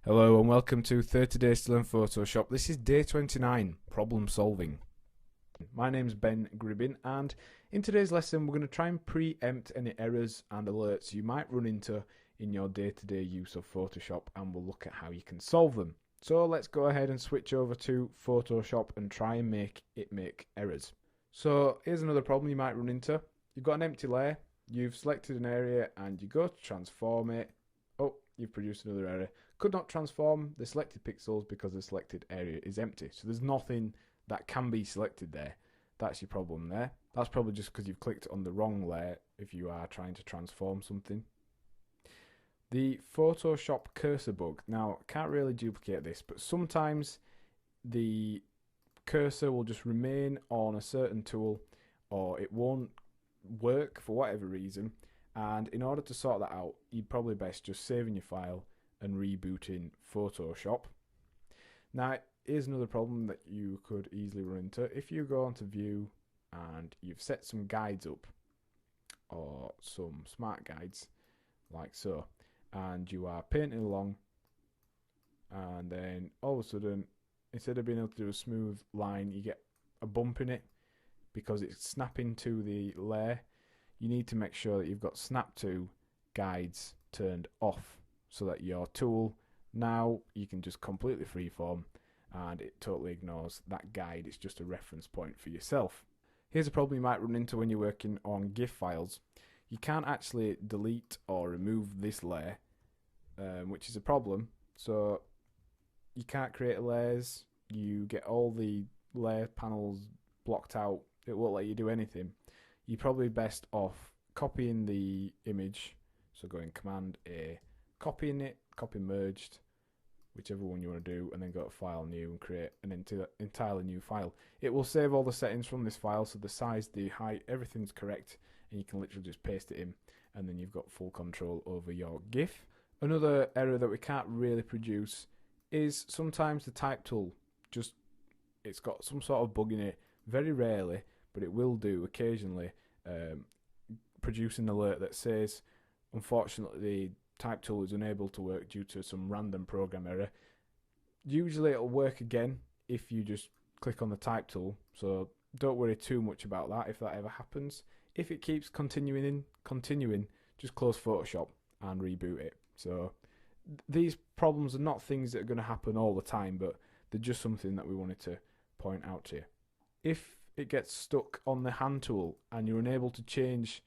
Hello and welcome to 30 Days to Learn Photoshop. This is day 29, problem solving. My name's Ben Gribbin, and in today's lesson we're going to try and preempt any errors and alerts you might run into in your day-to-day use of Photoshop, and we'll look at how you can solve them. So let's go ahead and switch over to Photoshop and try and make it make errors. So here's another problem you might run into. You've got an empty layer, you've selected an area and you go to transform it. Oh, you've produced another error. Could not transform the selected pixels because the selected area is empty. So there's nothing that can be selected there. That's your problem there. That's probably just because you've clicked on the wrong layer if you are trying to transform something. The Photoshop cursor bug. Now, I can't really duplicate this, but sometimes the cursor will just remain on a certain tool or it won't work for whatever reason. And in order to sort that out, you'd probably best just saving your file and rebooting Photoshop. Now, here's another problem that you could easily run into. If you go onto View and you've set some guides up, or some smart guides, like so, and you are painting along, and then all of a sudden, instead of being able to do a smooth line, you get a bump in it because it's snapping to the layer. You need to make sure that you've got Snap to guides turned off so that your tool, now you can just completely freeform and it totally ignores that guide. It's just a reference point for yourself. Here's a problem you might run into when you're working on GIF files. You can't actually delete or remove this layer, which is a problem. So you can't create layers. You get all the layer panels blocked out. It won't let you do anything. You're probably best off copying the image, so going Command A, copying it, copy merged, whichever one you want to do, and then go to File New and create an entirely new file. It will save all the settings from this file, so the size, the height, everything's correct, and you can literally just paste it in, and then you've got full control over your GIF. Another error that we can't really produce is sometimes the type tool it's got some sort of bug in it, very rarely, but it will do occasionally, produce an alert that says, unfortunately, the type tool is unable to work due to some random program error. Usually it'll work again if you just click on the type tool, so don't worry too much about that if that ever happens. If it keeps continuing, just close Photoshop and reboot it. So these problems are not things that are going to happen all the time, but they're just something that we wanted to point out to you. If it gets stuck on the hand tool and you're unable to change,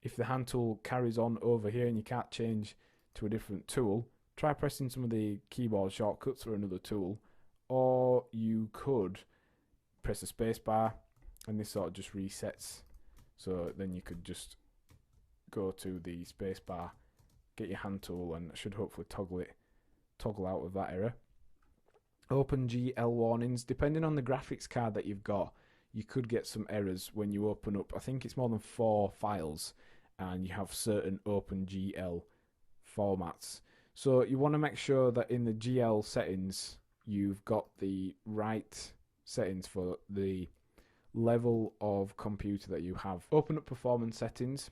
if the hand tool carries on over here and you can't change to a different tool, try pressing some of the keyboard shortcuts for another tool, or you could press the space bar and this sort of just resets. So then you could just go to the space bar, get your hand tool, and it should hopefully toggle out of that error. OpenGL warnings, depending on the graphics card that you've got, you could get some errors when you open up, I think it's more than 4 files, and you have certain OpenGL formats. So you want to make sure that in the GL settings, you've got the right settings for the level of computer that you have. Open up performance settings,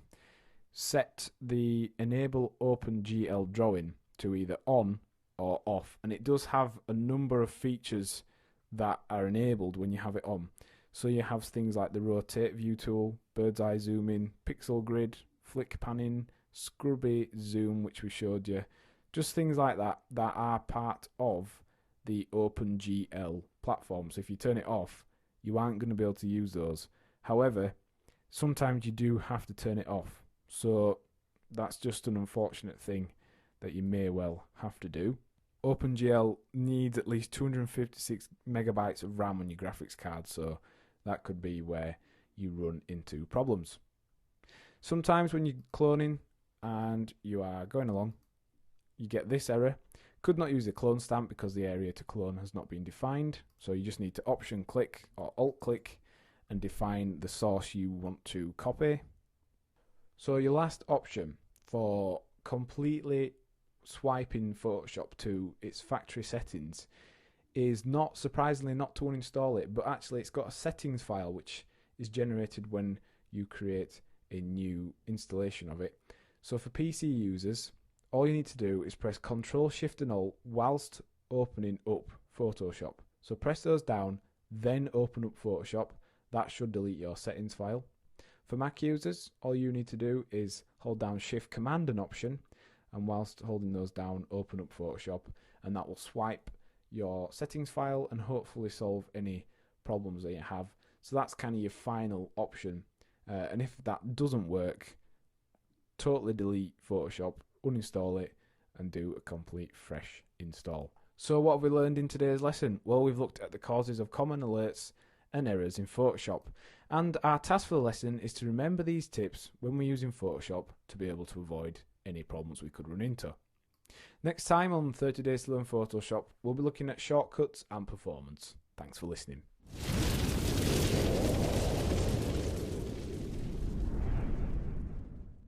set the enable OpenGL drawing to either on or off, and it does have a number of features that are enabled when you have it on. So you have things like the rotate view tool, bird's eye zoom in, pixel grid, flick panning, scrubby zoom, which we showed you. Just things like that that are part of the OpenGL platform. So if you turn it off, you aren't going to be able to use those. However, sometimes you do have to turn it off. So that's just an unfortunate thing that you may well have to do. OpenGL needs at least 256 megabytes of RAM on your graphics card, so that could be where you run into problems. Sometimes when you're cloning and you are going along, you get this error. Could not use the clone stamp because the area to clone has not been defined, so you just need to option click or alt click and define the source you want to copy. So your last option for completely swiping Photoshop to its factory settings is, not surprisingly, not to uninstall it, but actually it's got a settings file which is generated when you create a new installation of it. So for PC users, all you need to do is press Ctrl Shift and Alt whilst opening up Photoshop. So press those down, then open up Photoshop. That should delete your settings file. For Mac users, all you need to do is hold down Shift Command and Option, and whilst holding those down, open up Photoshop, and that will swipe your settings file and hopefully solve any problems that you have. So that's kind of your final option. And if that doesn't work, totally delete Photoshop, uninstall it, and do a complete fresh install. So what have we learned in today's lesson? Well, we've looked at the causes of common alerts and errors in Photoshop. And our task for the lesson is to remember these tips when we're using Photoshop to be able to avoid any problems we could run into. Next time on 30 Days to Learn Photoshop, we'll be looking at shortcuts and performance. Thanks for listening.